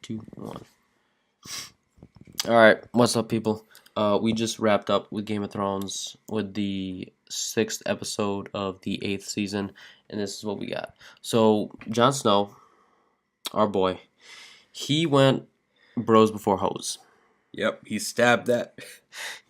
2, 1. Alright, what's up, people? We just wrapped up with Game of Thrones with the 6th episode of the 8th season, and this is what we got. So, Jon Snow, our boy, he went bros before hoes. Yep, he stabbed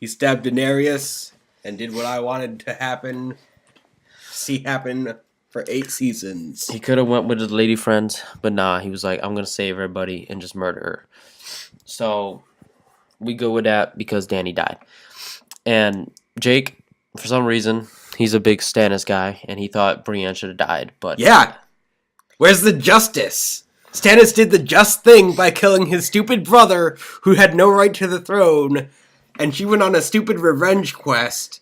Daenerys and did what I wanted to see happen for 8 seasons. He could have went with his lady friend, but nah, he was like, I'm gonna save everybody and just murder her. So we go with that because Dany died. And Jake, for some reason, he's a big Stannis guy, and he thought Brienne should have died. But yeah, where's the justice? Stannis did the just thing by killing his stupid brother, who had no right to the throne, and she went on a stupid revenge quest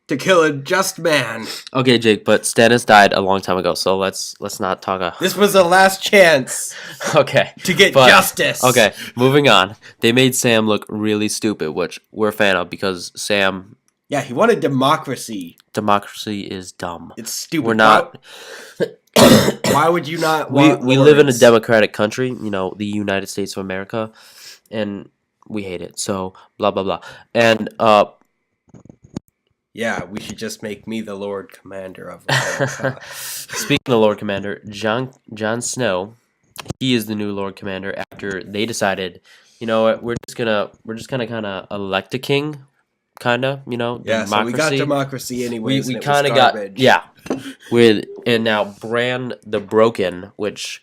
to kill a just man. Okay, Jake, but Stannis died a long time ago, so let's not talk. This was the last chance. Okay, to get justice. Okay, moving on. They made Sam look really stupid, which we're a fan of because Sam. Yeah, he wanted democracy. Democracy is dumb. It's stupid. We're not. Why would you not want we live in a democratic country, the United States of America, and we hate it. So blah blah blah. And yeah, we should just make me the Lord Commander of America. Speaking of Lord Commander, Jon Snow, he is the new Lord Commander after they decided, you know what, we're just gonna kind of elect a king, Yeah, democracy. So we got democracy anyways. We kind of got and now Bran the Broken, which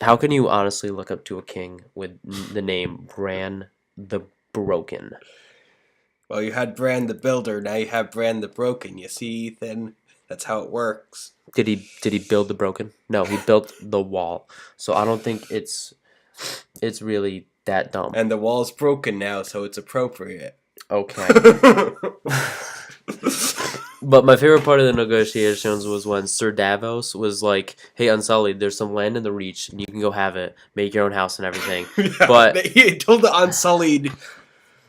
how can you honestly look up to a king with the name Bran the Broken? Well, you had Bran the Builder, now you have Bran the Broken. You see, Ethan? That's how it works. Did he build the Broken? No, he built the wall. So I don't think it's really that dumb. And the wall's broken now, so it's appropriate. Okay. But my favorite part of the negotiations was when Sir Davos was like, "Hey, Unsullied, there's some land in the Reach, and you can go have it, make your own house and everything." Yeah, but he told the Unsullied,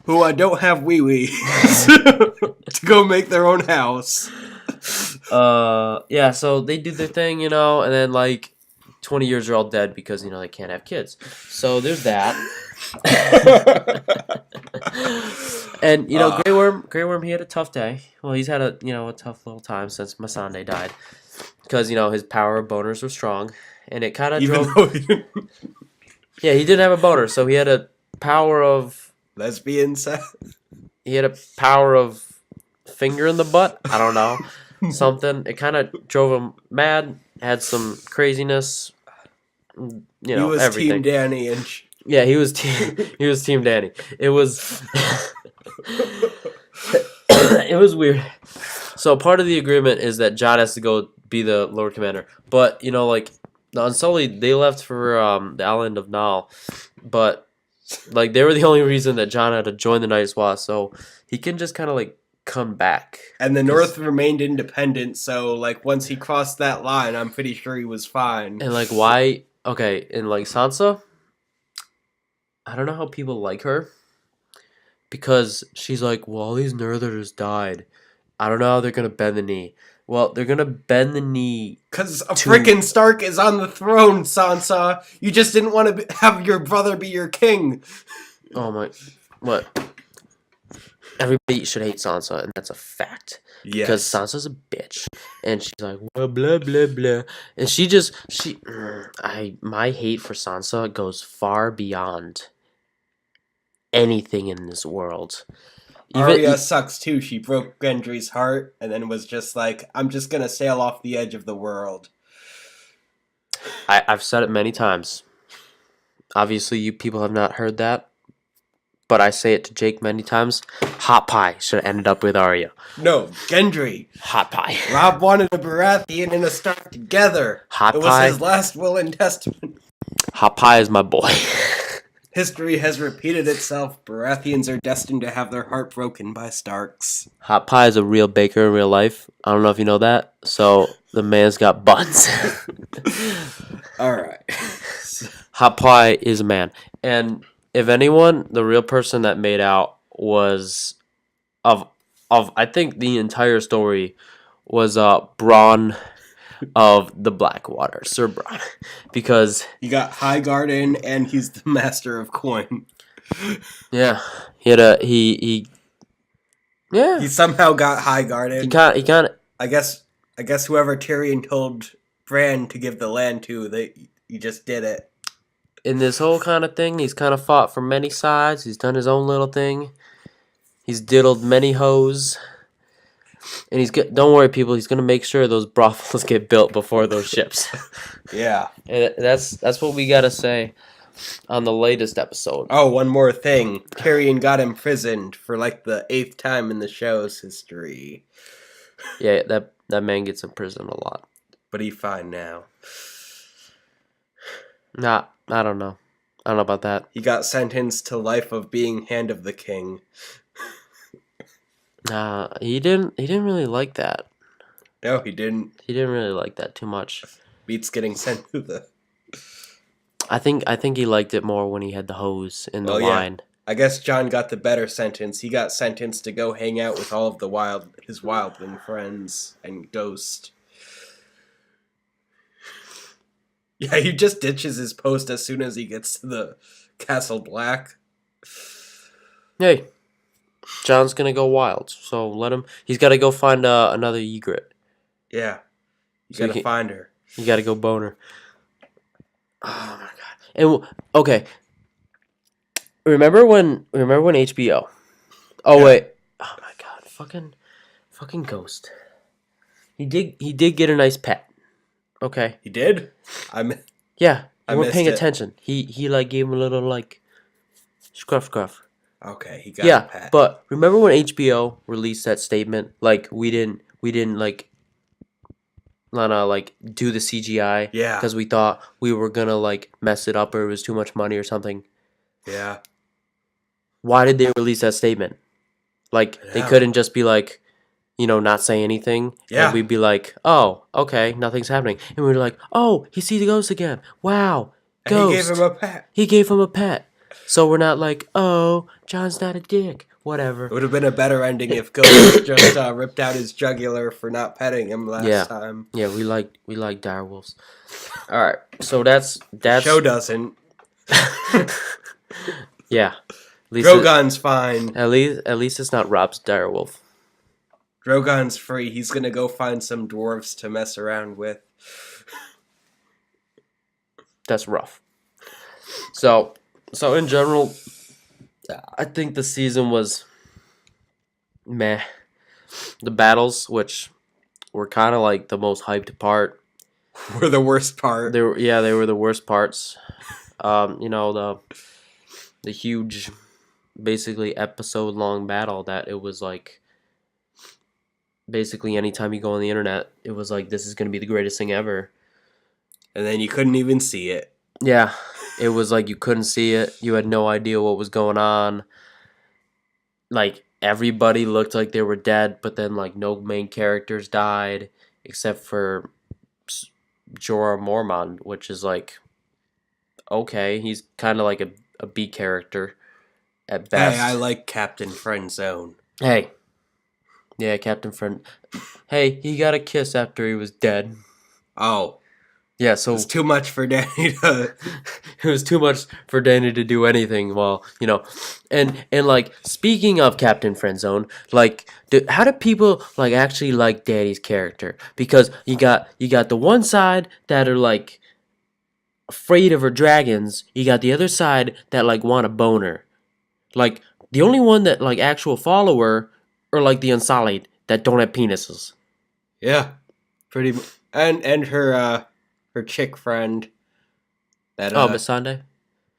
who don't have wee-wees, to go make their own house. Yeah, so they do their thing, and then like 20 years are all dead because they can't have kids. So there's that. And Grey Worm, he had a tough day. Well, he's had a tough little time since Missandei died, because his power of boners were strong, and it kind of drove. Yeah, he didn't have a boner, so he had a power of lesbian sex. He had a power of finger in the butt. I don't know, something. It kind of drove him mad. Had some craziness. He was everything. Team Dany and. Yeah, he was Team Dany. It was it was weird. So part of the agreement is that Jon has to go be the Lord Commander. But, like, the Unsullied, they left for the island of Nal. But, like, they were the only reason that Jon had to join the Night's Watch. So he can just kind of, like, come back. And the North remained independent. So, like, once he crossed that line, I'm pretty sure he was fine. And, like, why? Okay, and, like, Sansa, I don't know how people like her, because she's like, well, all these Northerners died. I don't know how they're going to bend the knee. Well, they're going to bend the knee. Because a frickin' Stark is on the throne, Sansa. You just didn't want to have your brother be your king. Oh my. What? Everybody should hate Sansa, and that's a fact. Yes. Because Sansa's a bitch. And she's like, well, blah, blah, blah. And my hate for Sansa goes far beyond anything in this world. Arya sucks too. She broke Gendry's heart and then was just like, I'm just gonna sail off the edge of the world. I've said it many times. Obviously, you people have not heard that, but I say it to Jake many times. Hot pie should have ended up with Arya. No, Gendry. Hot pie. Robb wanted a Baratheon and a Stark together. Hot pie. It was his last will and testament. Hot pie is my boy. History has repeated itself. Baratheons are destined to have their heart broken by Starks. Hot pie is a real baker in real life. I don't know if you know that. So the man's got buns. Alright. Hot pie is a man. And if anyone, the real person that made out was of I think the entire story was Bronn of the Blackwater, Sir Bronn, because He got High Garden, and he's the master of coin. yeah, he yeah He somehow got High Garden. he kind of I guess whoever Tyrion told Bran to give the land to, he just did it. in this whole kind of thing. He's kind of fought from many sides. He's done his own little thing. He's diddled many hoes. And don't worry, people. He's gonna make sure those brothels get built before those ships. Yeah. And that's what we gotta say on the latest episode. Oh, one more thing. Tyrion got imprisoned for like the 8th time in the show's history. Yeah, that man gets imprisoned a lot. But he's fine now. Nah, I don't know. I don't know about that. He got sentenced to life of being Hand of the King. Nah, he didn't really like that. No, he didn't. He didn't really like that too much. Beats getting sent to the... I think he liked it more when he had the hose in the line. Yeah. I guess Jon got the better sentence. He got sentenced to go hang out with all of his wildling friends and Ghost. Yeah, he just ditches his post as soon as he gets to the Castle Black. Hey, Jon's gonna go wild, so let him. He's got to go find another Ygritte. Yeah, you So gotta find her. You got to go boner. Oh my god! And okay, remember when HBO? Oh Yeah. wait! Oh my god! Fucking Ghost. He did get a nice pet. Okay. He did? Yeah, I you weren't missed paying it. attention. He like gave him a little like scruff. Okay, he got a Yeah, pet. but remember when HBO released that statement? Like we didn't like wanna like do the CGI. Yeah. Because we thought we were gonna like mess it up or it was too much money or something. Yeah. Why did they release that statement? Like they Yeah. couldn't just be like, not say anything. Yeah. And we'd be like, oh, okay, nothing's happening. And we were like, oh, he sees the ghost again. Wow, And ghost. he gave him a pet. He gave him a pet. So we're not like, oh, Jon's not a dick. Whatever. It would have been a better ending if Ghost just ripped out his jugular for not petting him last time. Yeah, we like direwolves. All right, so that's Show doesn't. yeah. At least Drogon's fine. at least it's not Rob's direwolf. Drogon's free. He's gonna go find some dwarves to mess around with. That's rough. So in general, I think the season was meh. The battles, which were kind of like the most hyped part, Were the worst part. they were the worst parts. The huge, basically episode long battle that it was like. Basically, anytime you go on the internet, it was like this is gonna be the greatest thing ever. And then you couldn't even see it. Yeah, it was like you couldn't see it. You had no idea what was going on. Like everybody looked like they were dead, but then like no main characters died except for Jorah Mormont, which is like okay, he's kind of like a B character at best. Hey, I like Captain Friendzone. Hey, yeah, Captain Friend. Hey, he got a kiss after he was dead. Oh, Yeah, so it's too much for Danny to... it was too much for Danny to do anything. Well, and like speaking of Captain Friendzone, like how do people like actually like Danny's character? Because you got the one side that are like afraid of her dragons. You got the other side that like want a boner. Like the only one that like actual follower are like the Unsullied that don't have penises. Yeah, pretty much. And her chick friend that Missandei?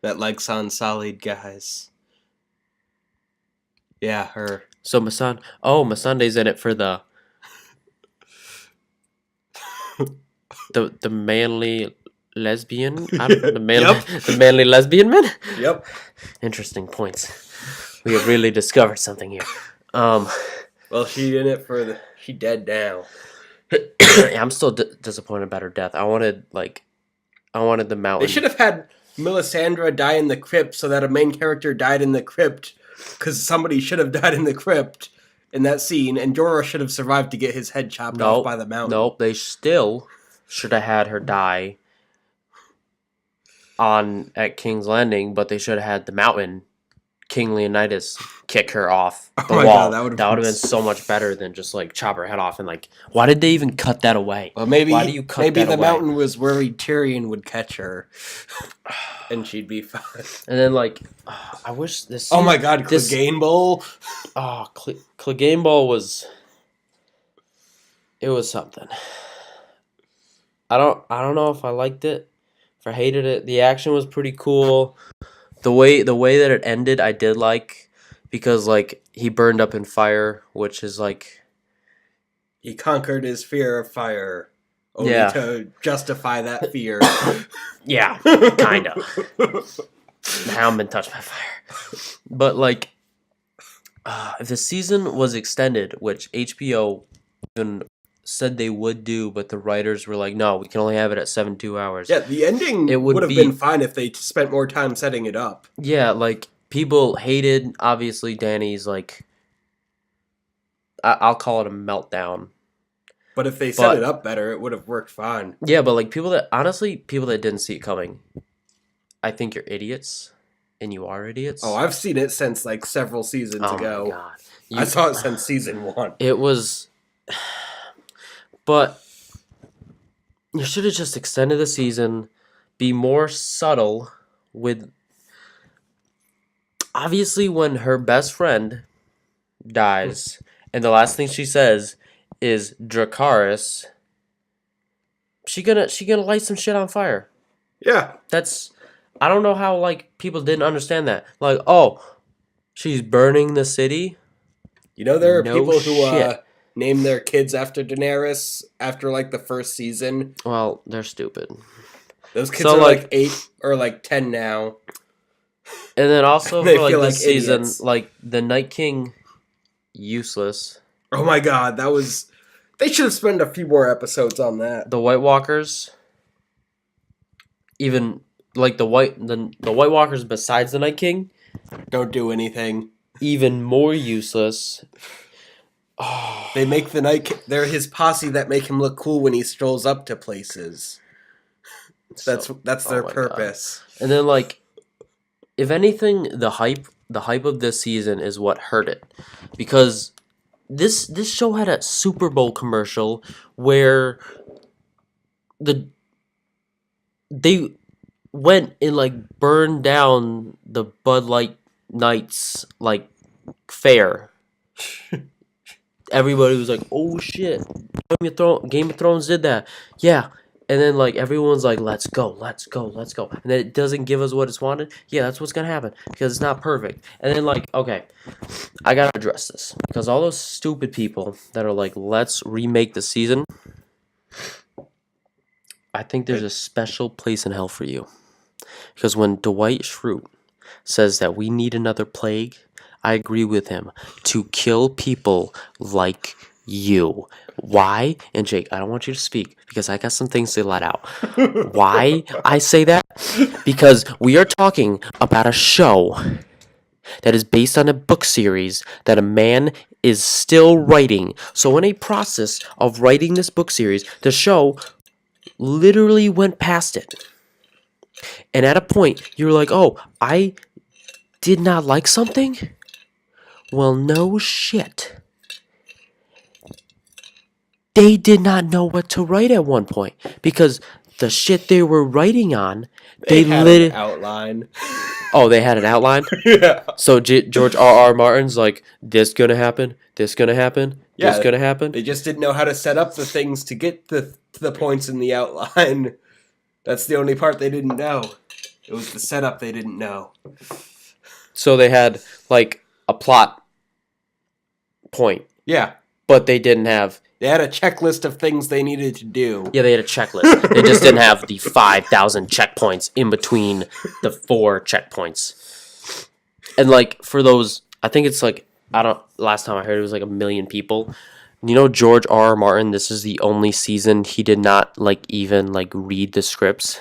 that likes Unsullied guys. Yeah, her. So Missandei's in it for the manly lesbian. The manly lesbian men. Yep. Interesting points. We have really discovered something here. Well, she in it for she dead now. I'm still disappointed about her death. I wanted the mountain. They should have had Melisandre die in the crypt so that a main character died in the crypt, because somebody should have died in the crypt in that scene, and Jorah should have survived to get his head chopped off by the mountain. Nope, they still should have had her die at King's Landing, but they should have had the Mountain King Leonidas kick her off the wall. God, that would have been so much better than just like chop her head off and like. Why did they even cut that away? Well, maybe why do you cut maybe that the away? Mountain was worried Tyrion would catch her, and she'd be fine. And then like, I wish this. Oh my God, Clegane Bowl. Oh, Clegane Bowl was. It was something. I don't know if I liked it, if I hated it. The action was pretty cool. The way that it ended, I did like, because like he burned up in fire, which is like he conquered his fear of fire, only to justify that fear. Yeah, kind of. I haven't been touched by fire, but like, if the season was extended, which HBO even said they would do, but the writers were like, no, we can only have it at 72 hours. Yeah, the ending would have been fine if they spent more time setting it up. Yeah, like, people hated, obviously, Dany's, like, I'll call it a meltdown. But if they set it up better, it would have worked fine. Yeah, but, like, people that didn't see it coming, I think you're idiots, and you are idiots. Oh, I've seen it since, like, several seasons ago. Oh, my God. I saw it since season 1. It was... But you should have just extended the season, be more subtle with... Obviously, when her best friend dies, and the last thing she says is Dracarys, she gonna light some shit on fire. Yeah. That's... I don't know how, like, people didn't understand that. Like, oh, she's burning the city? You know, there are people who... name their kids after Daenerys after, like, the first season. Well, they're stupid. Those kids are, like 8 or, like, 10 now. And then also, for, like, this season, like, the Night King, useless. Oh, my God, that was... They should have spent a few more episodes on that. The White Walkers, even, like, the White Walkers besides the Night King... Don't do anything. Even more useless... Oh. They make the Night... They're his posse that make him look cool when he strolls up to places. That's their purpose. God. And then, like, if anything, the hype of this season is what hurt it, because this show had a Super Bowl commercial where they went and like burned down the Bud Light Knights like fair. Everybody was like, "Oh shit, Game of Thrones did that." Yeah, and then like everyone's like, "Let's go," and then it doesn't give us what it's wanted. Yeah, that's what's gonna happen because it's not perfect. And then like, okay, I gotta address this because all those stupid people that are like, "Let's remake the season." I think there's a special place in hell for you, because when Dwight Schrute says that we need another plague, I agree with him, to kill people like you. Why? And Jake, I don't want you to speak because I got some things to let out. Why I say that? Because we are talking about a show that is based on a book series that a man is still writing. So in a process of writing this book series, the show literally went past it. And at a point, you're like, oh, I did not like something? Well, no shit. They did not know what to write at one point because the shit they were writing on, they had an outline. Oh, they had an outline? Yeah. So George R.R. Martin's like, this gonna happen, this gonna happen, this gonna happen. They just didn't know how to set up the things to get to the points in the outline. That's the only part they didn't know. It was the setup they didn't know. So they had like a plot point. Yeah. But they didn't have... They had a checklist of things they needed to do. Yeah, they had a checklist. They just didn't have the 5,000 checkpoints in between the 4 checkpoints. And like, for those... I think it's like... Last time I heard it was like 1 million people. You know, George R.R. Martin, this is the only season he did not like even like read the scripts.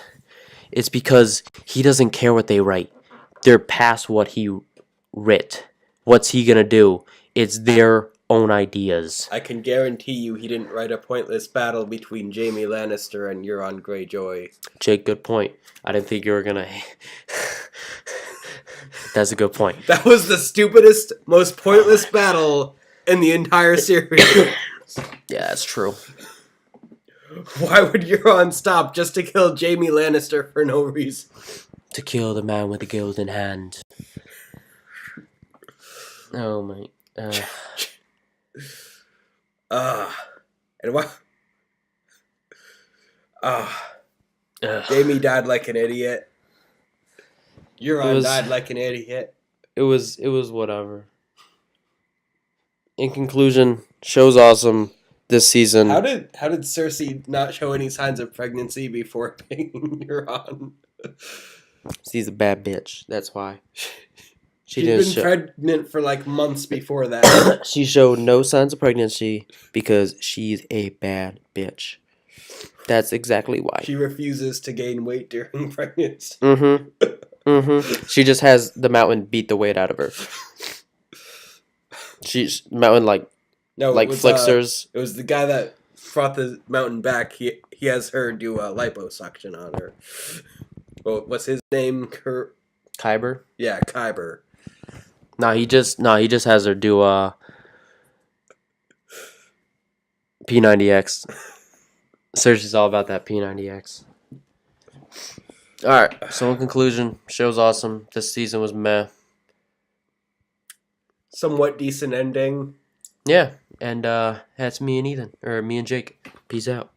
It's because he doesn't care what they write. They're past what he writ. What's he gonna do? It's their own ideas. I can guarantee you he didn't write a pointless battle between Jaime Lannister and Euron Greyjoy. Jake, good point. I didn't think you were gonna. That's a good point. That was the stupidest, most pointless battle in the entire series. Yeah, that's true. Why would Euron stop just to kill Jaime Lannister for no reason? To kill the man with the golden hand. Oh my. And what? Jaime died like an idiot. Euron died like an idiot. It was whatever. In conclusion, show's awesome this season. How did Cersei not show any signs of pregnancy before picking Euron? She's a bad bitch. That's why. She'd been pregnant for like months before that. She showed no signs of pregnancy because she's a bad bitch. That's exactly why. She refuses to gain weight during pregnancy. She just has the mountain beat the weight out of her. She's mountain flexors. It was the guy that brought the mountain back. He has her do a liposuction on her. Well, what's his name? Kyber? Yeah, Kyber. No, he just has her do P90X. Cersei's all about that P90X. Alright, so in conclusion, show's awesome. This season was meh. Somewhat decent ending. Yeah, and that's me and Ethan. Or me and Jake. Peace out.